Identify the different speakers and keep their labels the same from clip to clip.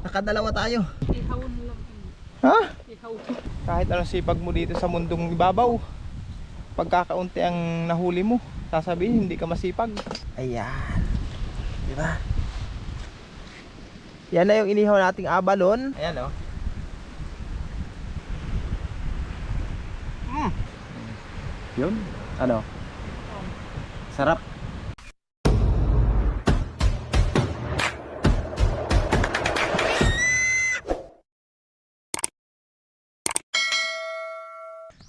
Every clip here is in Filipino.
Speaker 1: Nakadalawa tayo.
Speaker 2: Ihaw na lang.
Speaker 1: Ha?
Speaker 2: Ihaw.
Speaker 1: Kahit anong sipag mo dito sa mundong ibabaw, pagkakaunti ang nahuli mo, sasabihin hindi ka masipag. Ayan. Diba? Yan na yung inihaw nating abalon. Ayan o. Yun. Ano? Sarap.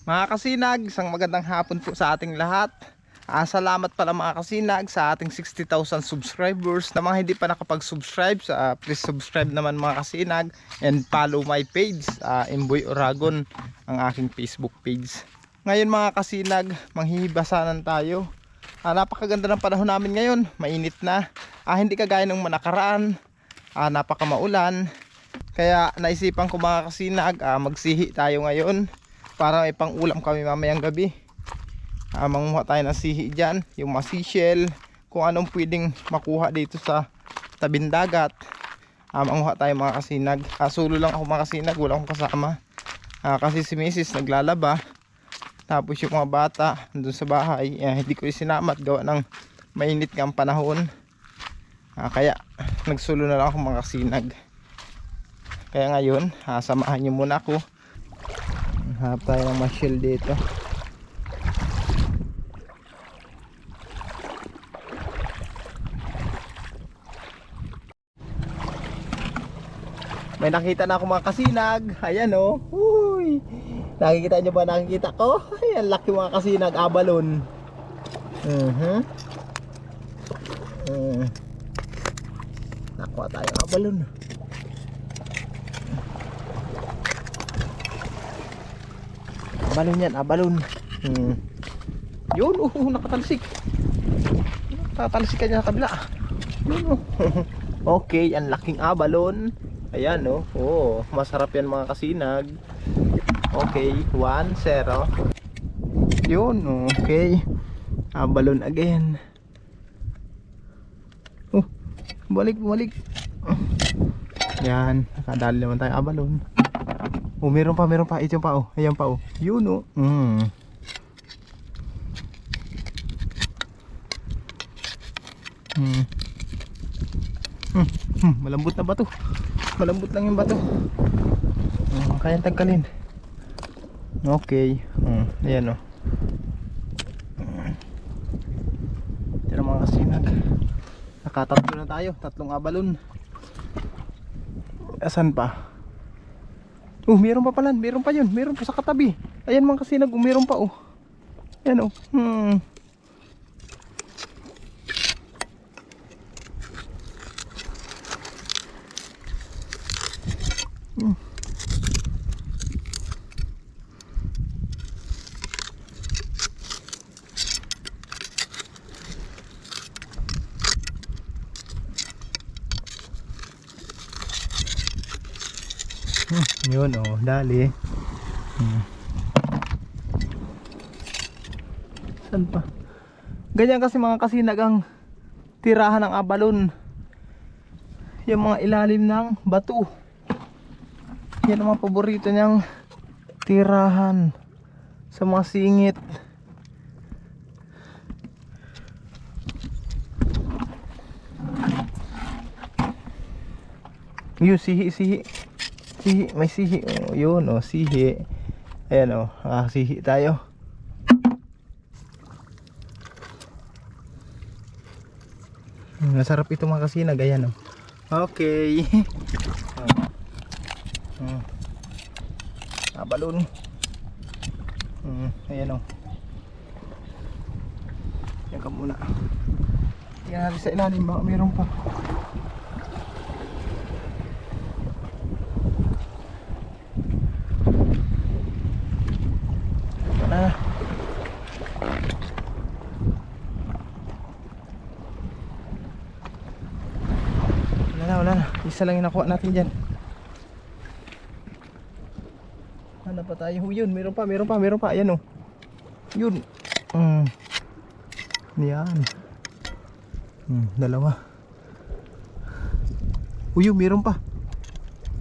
Speaker 1: Mga kasinag, isang magandang hapon po sa ating lahat. Salamat pala mga kasinag sa ating 60,000 subscribers. Na mga hindi pa nakapag-subscribe, please subscribe naman mga kasinag. And follow my page, Imboy Oragon, ang aking Facebook page. Ngayon mga kasinag, manghihibasanan tayo. Napakaganda ng panahon namin ngayon, mainit na. Hindi kagaya ng manakaraan, napakamaulan. Kaya naisipan ko mga kasinag, magsihi tayo ngayon para may pang ulam kami mamayang gabi. Manguha tayo ng sihi dyan, yung masishell, kung anong pwedeng makuha dito sa tabing dagat. Manguha tayo mga kasinag. Solo lang ako mga kasinag, wala akong kasama. Kasi si Mrs. naglalaba, tapos yung mga bata nandun sa bahay, hindi ko isinamat gawa ng mainit nga ang panahon. Kaya nagsulo na lang ako mga kasinag. Kaya ngayon, samahan nyo muna ako. Hanap tayo ng mashell dito. May nakita na ako mga kasinag. Ayan o. Uy. Nakikita nyo ba? Nakikita ko? Ayan, laki mga kasinag. Abalon. Nakuha tayong abalon. Abalon yan, abalon. Yun, nakatalsik. Nakatalsik ka niya sa kabila. Yun, okay, ang laking abalon. Ayan masarap yan mga kasinag. Okay, 1-0. Yun, okay. Abalon again. Balik. Yan, nakadali naman tayo abalon. Meron pa. Ito pa ayan pa Yun malambot na bato. Malambot lang yung bato. Kayang tagkalin. Okay. Ayan Tira mga kasinag. Nakatatlo na tayo. 3 abalon. Asan pa? Meron pa pala. Meron pa yun. Meron pa sa katabi. Ayan mga kasinag. Meron pa Ayan yun dali. Saan pa? Ganyan kasi mga kasinag ang tirahan ng abalon. Yung mga ilalim ng bato. Yan ang mga paborito niyang tirahan sa mga singit. Yung sihi. May sihi. Yun sihi. Ayan sihi tayo. Masarap ito mga kasinag. Ayan okay. Abalon. Ayan yan ka muna. Tingnan natin sa ilalim baka meron pa. Wala na. Isa lang yung nakuha natin dyan. Hanap pa tayo. Yun, meron pa. Ayan Yun. Yan. Dalawa. Yun, meron pa.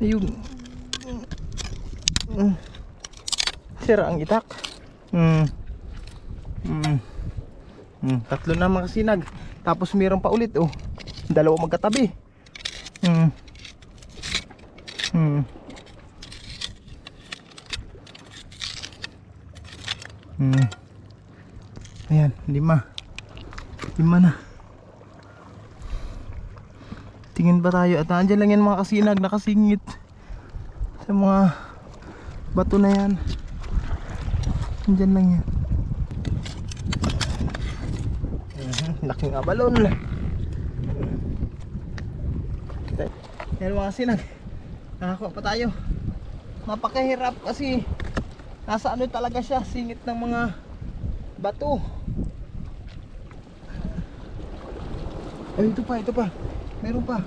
Speaker 1: Ayun. Sira ang itak. Tatlo na mga kasinag. Tapos mayroon pa ulit oh. Dalawa magkatabi. Ayan, lima na. Tingin ba tayo? At nandiyan lang yan mga kasinag, nakasingit sa mga bato na yan. Nandiyan lang yan. Laking abalon. Yan mga kasinag, nakakuha pa tayo. Napakahirap kasi nasa ano talaga siya, singit ng mga bato. Ay, ito pa. Meron pa.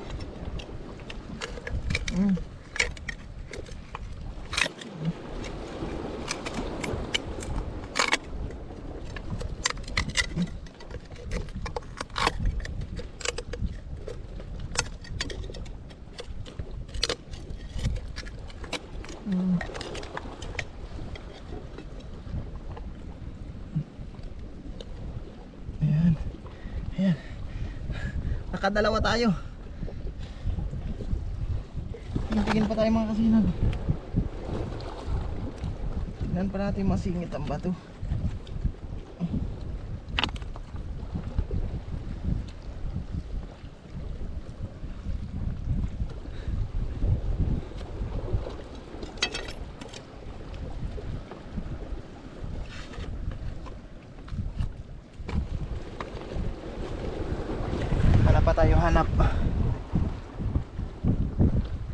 Speaker 1: Ayan. Nakadalawa tayo. Tingin pa tayo mga kasinag. Tingnan pa natin masingit ang bato. Hanap.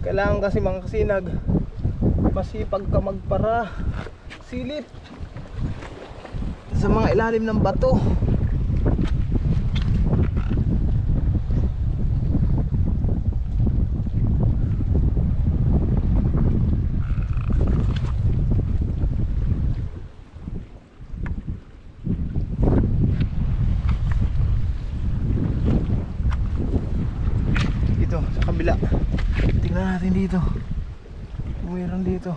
Speaker 1: Kailangan kasi mga kasinag masipag ka magpara silip sa mga ilalim ng bato. Sa kabila, tingnan natin dito. Mayroon dito.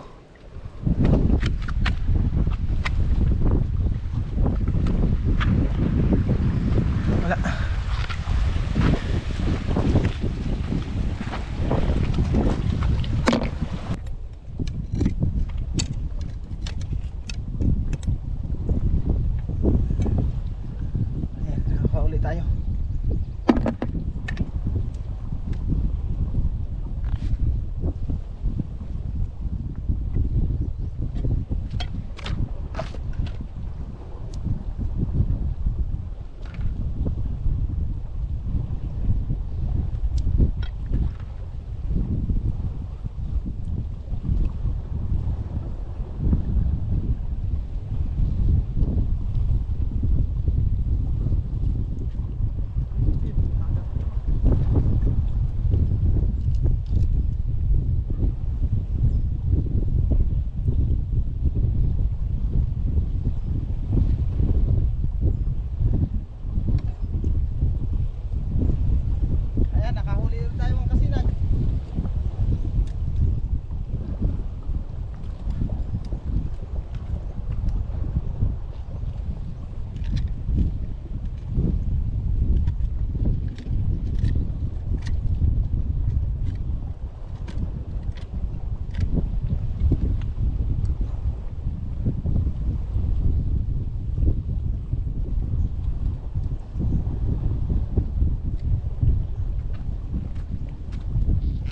Speaker 1: Wala. Ayan, nakakaulit tayo.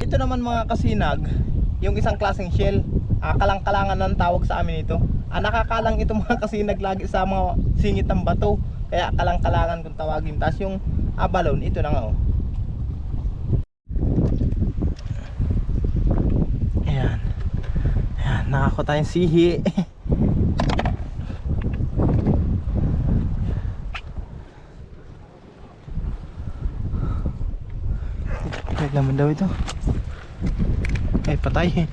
Speaker 1: Ito naman mga kasinag, yung isang klaseng shell, kalang-kalangan ng tawag sa amin ito. Nakakalang ito mga kasinag lagi sa mga singit ng bato, kaya kalang-kalangan kung tawagin. Tapos yung abalon, ito na nga oh. Ayan, nakakuha tayong sihi. May laman daw ito. Ay, patay.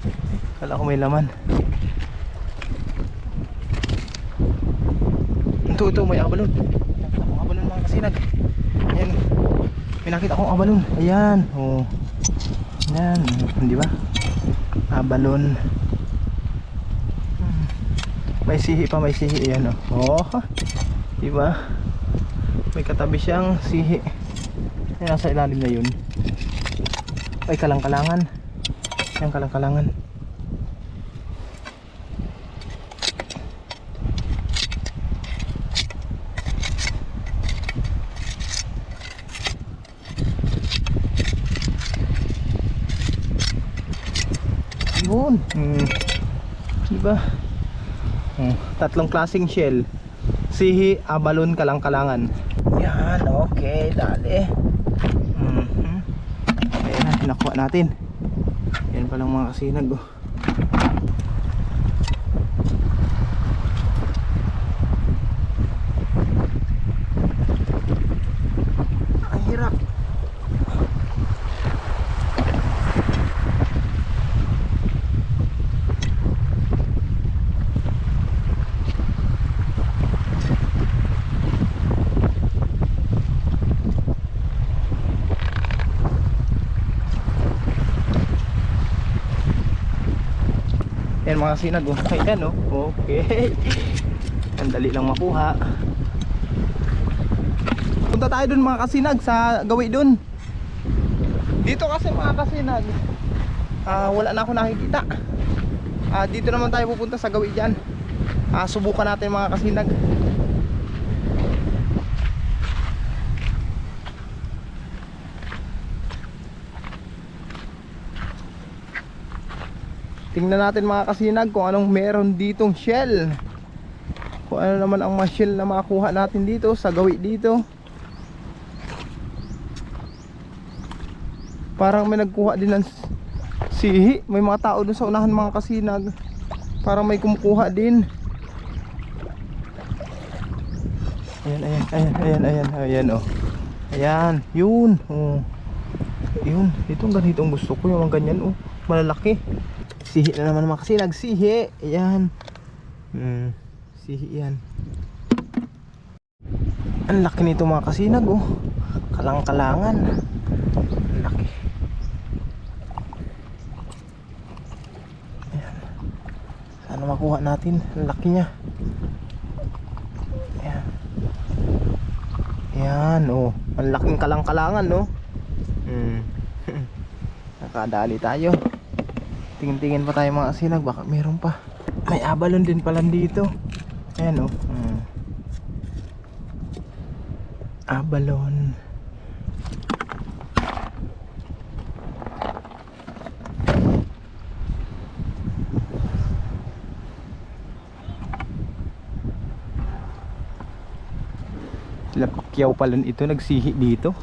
Speaker 1: Kala ko may laman. Ito, may abalon. Nakita akong abalon mga kasinag. Ayan. May nakita akong abalon. Ayan. Oh. Yan, di ba? Balon. May sihi pa, may sihi yan oh. Oh, di ba? May katabi siyang sihi. Yan, nasa ilalim na yun. Ay, kalang-kalangan. Yan, kalang-kalangan. Yun. Diba? Tatlong klaseng shell. Sihi, abalon, kalang-kalangan. Yan, okay, dali. Ayan, nakuha natin. Yan palang mga kasinag oh. Ang hirap. Yan mga sinag oh. Ayan oh. Okay. Ang dali lang makuha. Punta tayo dun mga kasinag sa gawi dun. Dito kasi mga kasinag wala na ako nakikita. Dito naman tayo pupunta sa gawi dyan. Subukan natin mga kasinag. Tingnan natin mga kasinag kung anong meron ditong shell. Kung ano naman ang mga shell na makakuha natin dito sa gawi dito. Parang may nagkuha din ng sihi. May mga tao dun sa unahan mga kasinag. Parang may kumukuha din. Ayan oh. Ayan, yun oh. Yun, itong ganitong gusto ko, yung ganyan oh, malalaki. Sihi na naman mga kasinag, sihi. Ayan. Sihi yan. Ang laki nito mga kasinag oh. Kalang-kalangan. Ang laki. Ayan. Sana makuha natin. Ang laki niya. Ayan. Ayan oh. Ang laking kalang-kalangan no. Nakadali tayo. Tingin-tingin pa tayo mga kasinag, baka meron pa. May abalon din pala dito. Ayan oh. Abalon. Sila Pacquiao pala ito, nagsihi dito.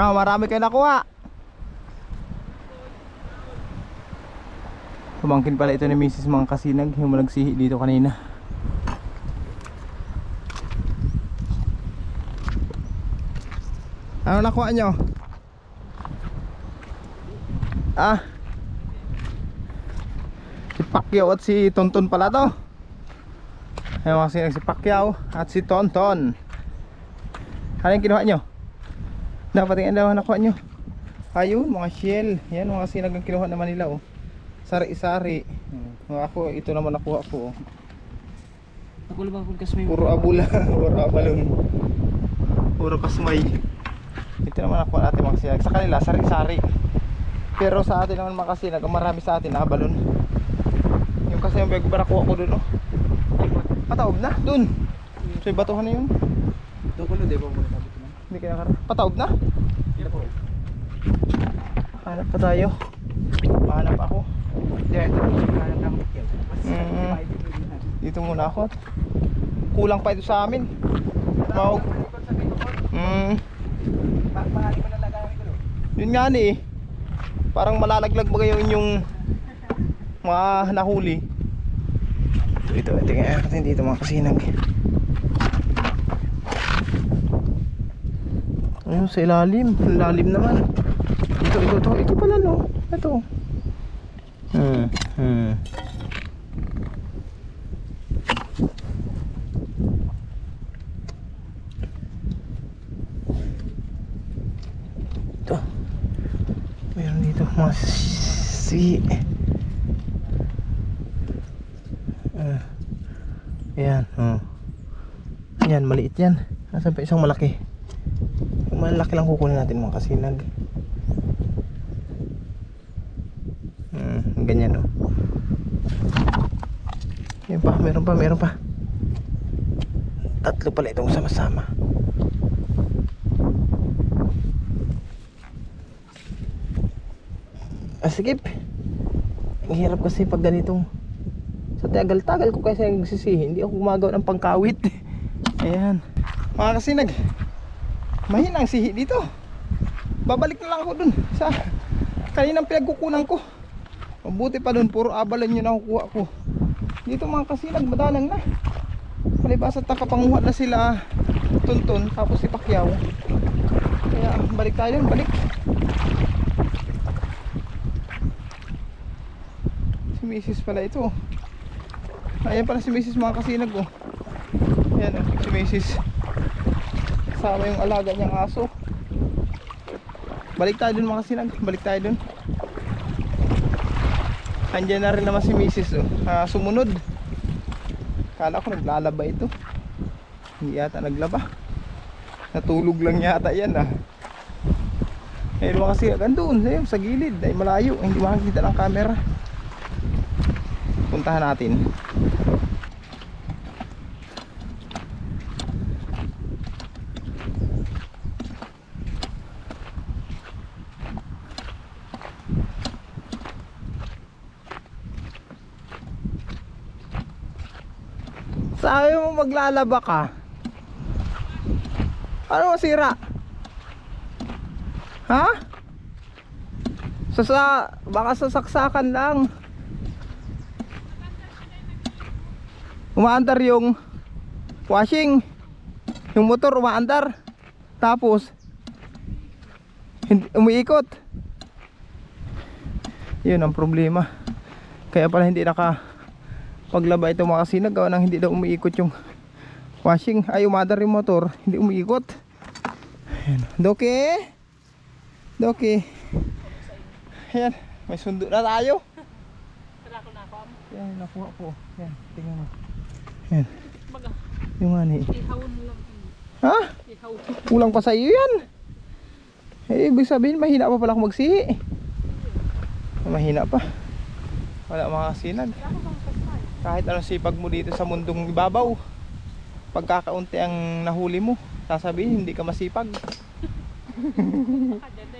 Speaker 1: Marami kayo nakuha. Pamangkin pala ito ni Mrs. mga kasinag, yung nagsihi dito kanina. Ano nakuha nyo? Si Pacquiao at si Tonton pala to. Ayun mga kasinag, si Pacquiao at si Tonton. Ano yung kinuha nyo? Dapat yung andaw nakuha nyo. Ayun, mga shell. Yan, mga sinag ang kinuha naman nila oh. Sari-sari. Ako, ito naman nakuha ko oh. Puro abula. Puro abalon. Puro kasmay. Ito naman nakuha natin mga sinag. Sa kanila, sari-sari. Pero sa atin naman mga sinag, marami sa atin na abalon. Yung kasi yung bago ba nakuha ko dun oh. Pataob na, dun. So yung batuhan na yun.
Speaker 2: Doon ko na, di ba mo nasabi ko na?
Speaker 1: Hindi kaya karap. Pataob na?
Speaker 2: Hindi po.
Speaker 1: Hanap pa tayo. Hanap ako. Dito muna ako. Kulang pa ito sa amin. Mahog. Yun nga ni parang malalaglag ba kayo yung mga nahuli. Ito tingnan natin dito mga kasinag. Ayun sa ilalim. Lalim naman. Ito pala no. Ito. dito mga ayan, ayan, maliit yan. Nasaan pa isang malaki? Yung malaki lang kukunin natin mga kasinag. Ganyan, oh. Yan pa, meron pa. Tatlo pala itong sama-sama. Sikip. Ang hirap kasi pag ganitong sa tagal-tagal ko kasi nagsisihi, hindi ako gumagawa ng pangkawit. Ayan. Mga kasinag, mahina ang sihi dito. Babalik na lang ako dun sa kaninang pinagkukunan ko. Mabuti pa dun, puro abalan yun nakukuha ko. Dito mga kasinag, madalang na. Palibasat nakapanguha na sila Tuntun, tapos si Pacquiao. Kaya balik tayo dun, balik. Si Mrs. pala ito. Ayan pala si Mrs. mga kasinag, oh. Ayan, oh, si Mrs. Kasama yung alaga niyang aso. Balik tayo dun mga kasinag, balik tayo dun. Andyan na rin naman si Mrs. Oh. Sumunod. Kala ko naglalaba ito. Hindi yata naglaba. Natulog lang yata yan, ah. Ayun mga kasinag, andun sa gilid, ay malayo, hindi makikita ng camera. Puntahan natin. Sabi mo maglalaba ka. Ano masira? Ha? Baka sasaksakan lang. Umaandar yung washing, yung motor umaandar, tapos umiikot. Yun ang problema. Kaya pala hindi paglaba ito mga kasinag, gawa nang hindi daw umiikot yung washing. Ay, umaandar yung motor, hindi umiikot. Ayan. Doki. Ayan, may sundo na tayo. Ayan, nakuha ko. Ayan, tingnan mo. Ayan. Yung ani. Ha? Kulang pa sa iyo yan. Ibig sabihin mahina pa pala ako magsihi. Mahina pa. Wala mga kasinag. Kahit anong sipag mo dito sa mundong ibabaw, pagkakaunti ang nahuli mo, sasabihin hindi ka masipag.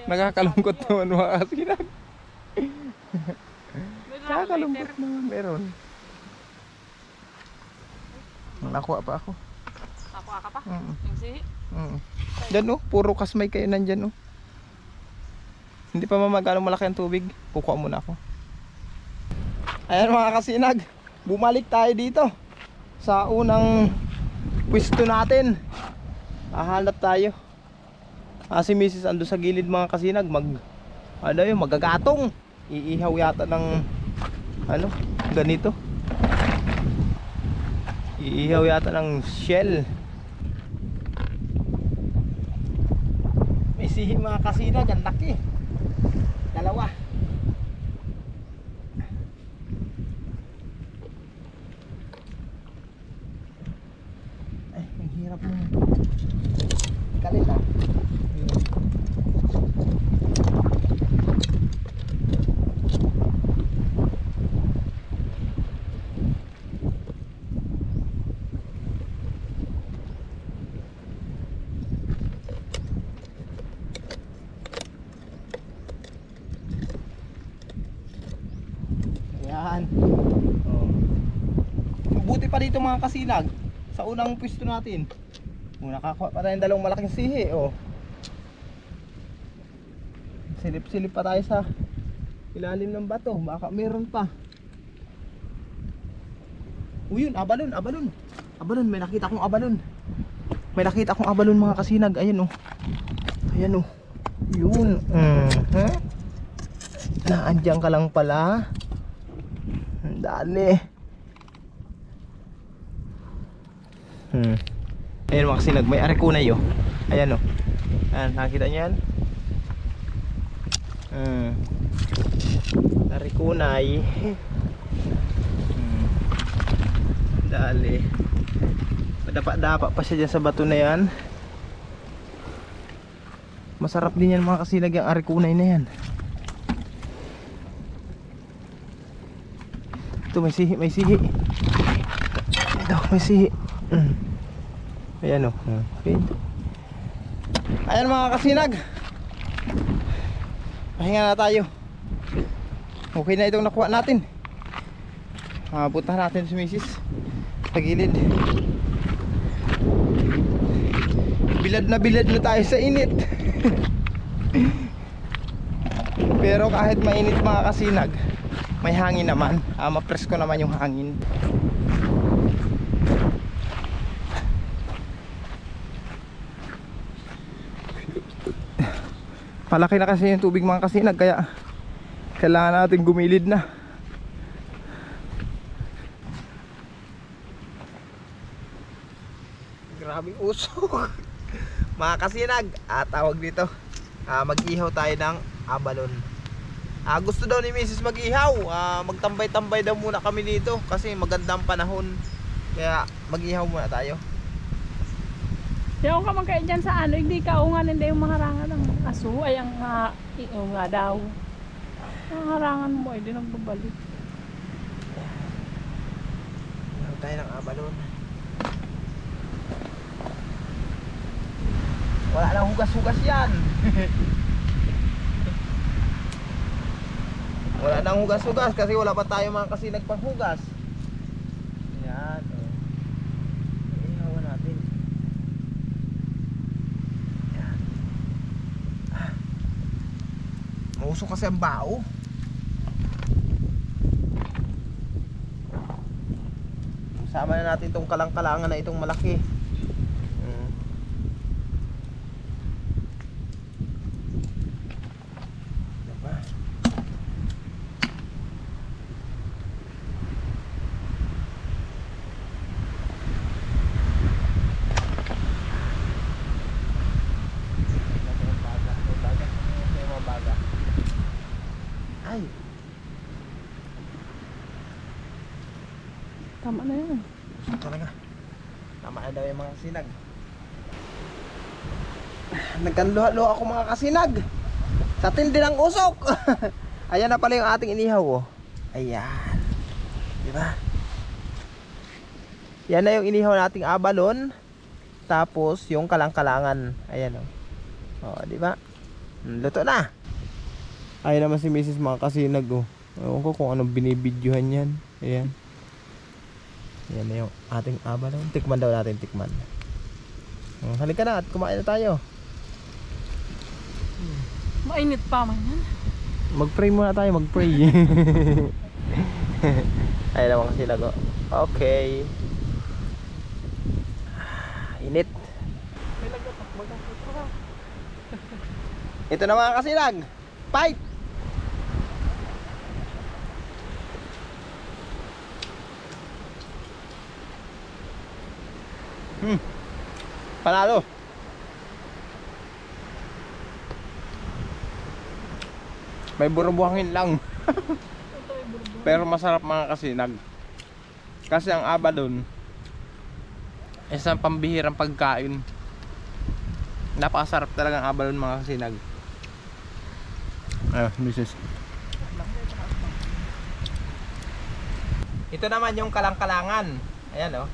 Speaker 1: Nakakalungkot naman mga kasinag. Nakakalungkot naman. Meron. Nakuha pa ako.
Speaker 3: Nakuha ka pa? Yung sihi?
Speaker 1: Diyan, oh, puro kasmay kayo nandyan, oh. Hindi pa mamagano malaki ang tubig. Kukuha muna ako. Ayan mga kasinag, bumalik tayo dito sa unang pwesto natin. Hahanap tayo. Si Mrs. ando sa gilid mga kasinag, magagatong. Iihaw yata ng ganito. Iihaw yata ng shell. May sihi mga kasinag, ang laki. Dalawa. Ay, ang hirap mo. Kalit, ah. Ayan. Buti pa dito mga kasinag, sa unang pwesto natin. Nakakuha pa tayo ng dalawang malaking sihi, oh. Silip-silip pa tayo sa ilalim ng bato, baka meron pa. Yun, abalon. Abalon, may nakita akong abalon. May nakita akong abalon mga kasinag, ayan, oh. Ayan, oh. Yun. Naandyan ka lang pala. Dali. Ayan mga kasinag, may arekunay, oh. Ayan, oh. Ayan, nakita niyo yan. Tarikunay. Dali. Padapa-dapa pa siya dyan sa bato na yan. Masarap din yan mga kasinag, yung arikunay na yan. Ito may sihi, may sihi. Ito may sihi. Ayan o. Okay. Ayan mga kasinag. Pahinga na tayo. Okay na itong nakuha natin. Punta natin si Mrs. sa gilid. Bilad na tayo sa init. Pero kahit mainit mga kasinag, may hangin naman. Mapresko naman yung hangin. Palaki na kasi yung tubig mga kasinag, kaya kailangan natin gumilid na. Grabing usok. Mga kasinag, tawag dito, mag-ihaw tayo ng abalon. Gusto daw ni Mrs. mag-ihaw. Magtambay-tambay daw muna kami dito kasi magandang panahon. Kaya mag-ihaw muna tayo.
Speaker 3: Yung ka man kayo dyan sa ano, hindi ka ungan, hindi yung mga harangan ng aso, ay ang nga daw. Ang harangan mo, hindi nagbabalik.
Speaker 1: Ihaw tayo ng abalon. Wala nang hugas-hugas yan. Wala nang hugas-hugas kasi wala pa tayo mga kasinag panghugas. Yan. Ihawan natin. Yan. Mausok kasi ang bao. Sama na natin itong kalang-kalangan na itong malaki. Ay.
Speaker 3: Tama na yan.
Speaker 1: Talaga. Tama na daw yung mga kasinag. Nagkanluha-luha ako mga kasinag. Sa tindi ng usok. Ayan na pala yung ating inihaw oh. Ayan. Diba? Yan na yung inihaw nating abalon. Tapos yung kalang-kalangan. Ayan oh. Oh, diba? Luto na. Ayan naman si Mrs. mga kasinag oh. Ewan ko kung anong binibidyohan yan. Ayan. Yan na yung ating abalon. Tikman daw natin, tikman. Halika na at kumain na tayo.
Speaker 3: Mainit pa man yan.
Speaker 1: Mag-pray muna tayo, mag-pray. Ayan naman kasi lago. Okay. Init. Ito na mga kasinag. Fight! Panalo. May burubuhangin lang. Pero masarap mga kasinag. Kasi ang abalon isang pambihirang pagkain. Napakasarap talaga ang abalon mga kasinag. Mrs. Ito naman yung kalang-kalangan. Ayan oh.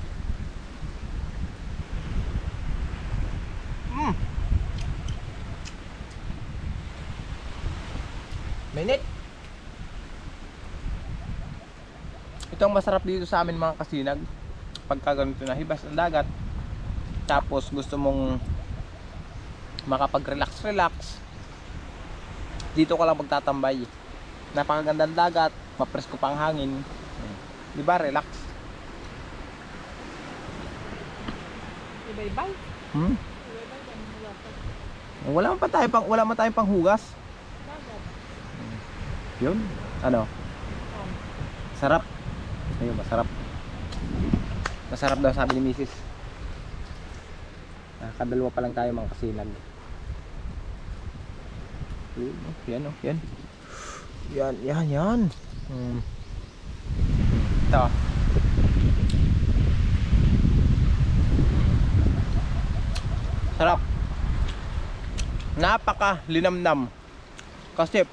Speaker 1: Minute. Ito ang masarap dito sa amin mga kasinag. Pagka ganito na hibas ang dagat, tapos gusto mong makapag-relax, dito ka lang magtatambay. Napakagandang dagat, mapresko pang hangin. Diba, relax.
Speaker 3: Ibay-bay.
Speaker 1: Wala man tayong panghugas. Yun, ano? Sarap. Ayun, masarap. Masarap daw sabi ni Mrs. Kadalawa pa lang tayo mga kasinag. Yan o, yan. Yan. Ito. Sarap. Napaka linamnam. Kasi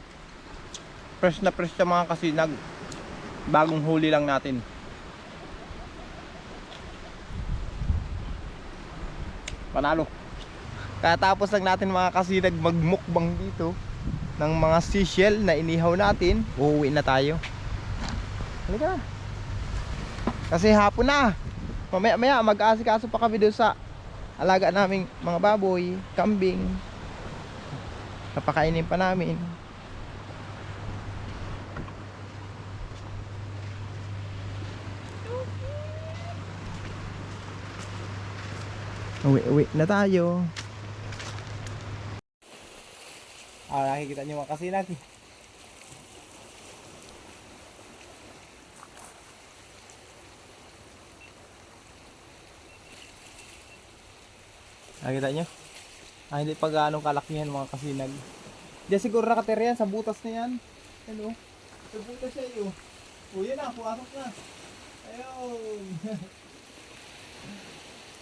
Speaker 1: fresh na mga kasinag. Bagong huli lang natin. Panalo. Katapos lang natin mga kasinag magmukbang dito ng mga seashell na inihaw natin. Uuwi na tayo. Halika na. Kasi hapon na. Mamaya mag-aasikaso pa kami doon sa alaga naming mga baboy, kambing. Napakainin pa namin. Uwi na tayo. Nakikita nyo mga kasinag. Nakikita nyo? Hindi pa gaano kalakihan mga kasinag. Diyan siguro nakatira yan sa butas na yan. Hello? Sa butas siya yun. Yan na, pumasok na. Ayun.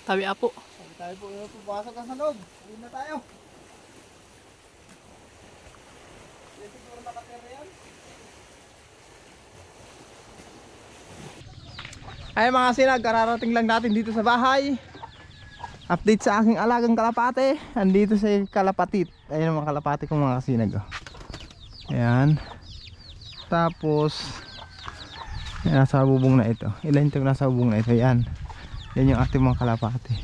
Speaker 3: Tabi apo.
Speaker 1: Tayo po, pumasok na sa loob. Uwi na tayo. Diyan siguro nakatira yan. Ay mga kasinag, kararating lang natin dito sa bahay. Update sa aking alagang kalapate. Andito sa kalapatit. Ayan ang mga kalapate kong mga kasinag. Ayan. Tapos yan, nasa bubong na ito. Ilan itong nasa bubong na ito. Yan. Yan yung ating mga kalapate.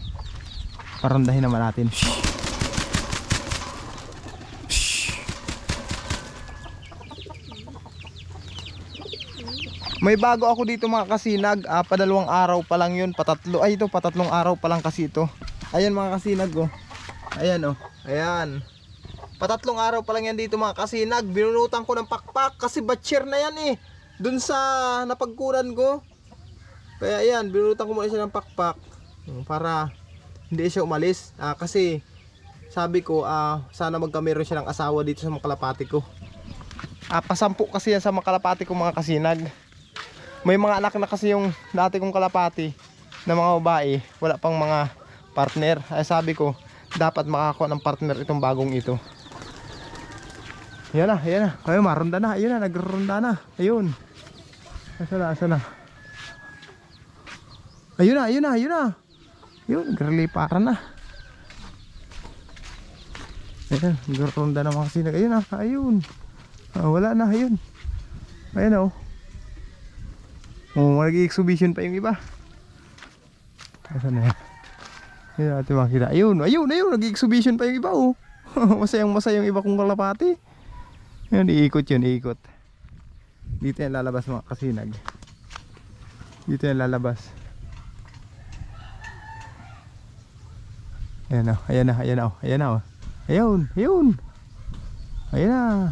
Speaker 1: Parandahin naman natin. May bago ako dito mga kasinag. Padalawang araw pa lang yun. Patatlong araw pa lang kasi ito. Ayan mga kasinag oh. Ayan oh. Ayan. Patatlong araw pa lang yan dito mga kasinag. Binunutan ko ng pakpak kasi batcher na yan eh. Dun sa napagkuran ko. Kaya ayan, binunutan ko muna siya ng pakpak. Para hindi siya umalis. Kasi sabi ko sana magkameron siya ng asawa dito sa mga kalapati ko. Pasampu kasi yan sa mga kalapati ko mga kasinag. May mga anak na kasi yung dati kong kalapati na mga babae. Wala pang mga partner. Ay sabi ko, dapat makakuha ng partner itong bagong ito. Ayan na. Ayun, marunda na. Ayun na, nagronda na. Ayun. Asa na. Ayun na. Ayun, nagreliparan na. Ayan, nagronda na mga sinag. Ayun na, ayun. Wala na, ayun. Ayun oh. Nag-exhibition pa yung iba. Asa na yan? Ayun natin makita. Ayun, nag-exhibition pa yung iba oh. Masayang iba kong kalapati. Ayun, iikot. Dito yan lalabas mga kasinag. Dito yan lalabas. Ayan na. Ayun. Ayan na.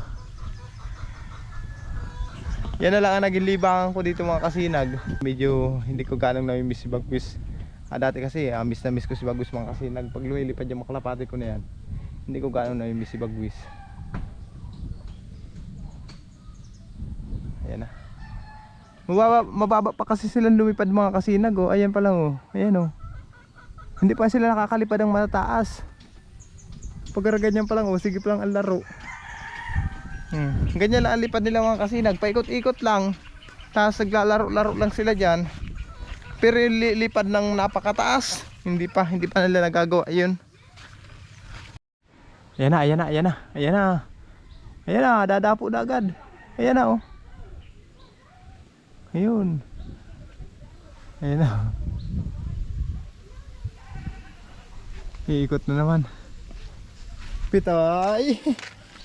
Speaker 1: Yan na lang ang naging libangan ko dito mga kasinag. Medyo hindi ko ganong namimiss si Bagwis. Dati kasi miss ko si Bagwis mga kasinag. Pag lumilipad yung mga kalapati ko na yan, hindi ko ganong namimiss si Bagwis. Ayan na. Mababa pa kasi silang lumipad mga kasinag oh. Ayan pa lang oh. Ayan oh. Hindi pa sila nakakalipad ng matataas. Pag ganyan pa lang oh, sige pa lang ang laro. Ganyan lang ang lipad nila mga kasinag. Paikot-ikot lang. Tapos naglalaro-laro lang sila dyan. Pero lipad ng napakataas, hindi pa nila nagagawa. Ayun. Ayan na, dadapo na agad. Ayan na oh. Ayun na. Iikot na naman. Pitoy,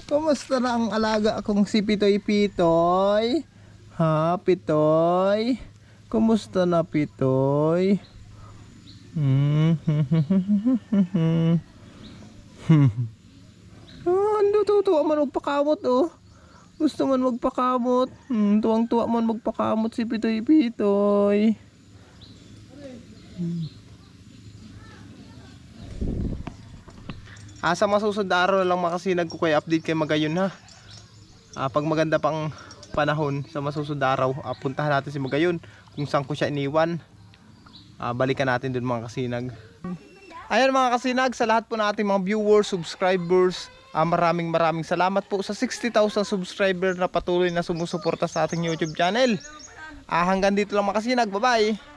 Speaker 1: kumusta na ang alaga akong si Pitoy? Ha, Pitoy? Kumusta na, Pitoy? Tuwa man magpakamot oh. Gusto man magpakamot. Tuwang-tuwa man magpakamot si Pitoy. Sa masusunod na araw na lang mga kasinag ko kaya update kay Magayon ha. Pag maganda pang panahon sa masusunod na araw, puntahan natin si Magayon kung saan ko siya iniwan. Balikan natin dun mga kasinag. Ayan mga kasinag, sa lahat po nating mga viewers, subscribers, maraming salamat po sa 60,000 subscriber na patuloy na sumusuporta sa ating YouTube channel. Hanggang dito lang mga kasinag, bye bye.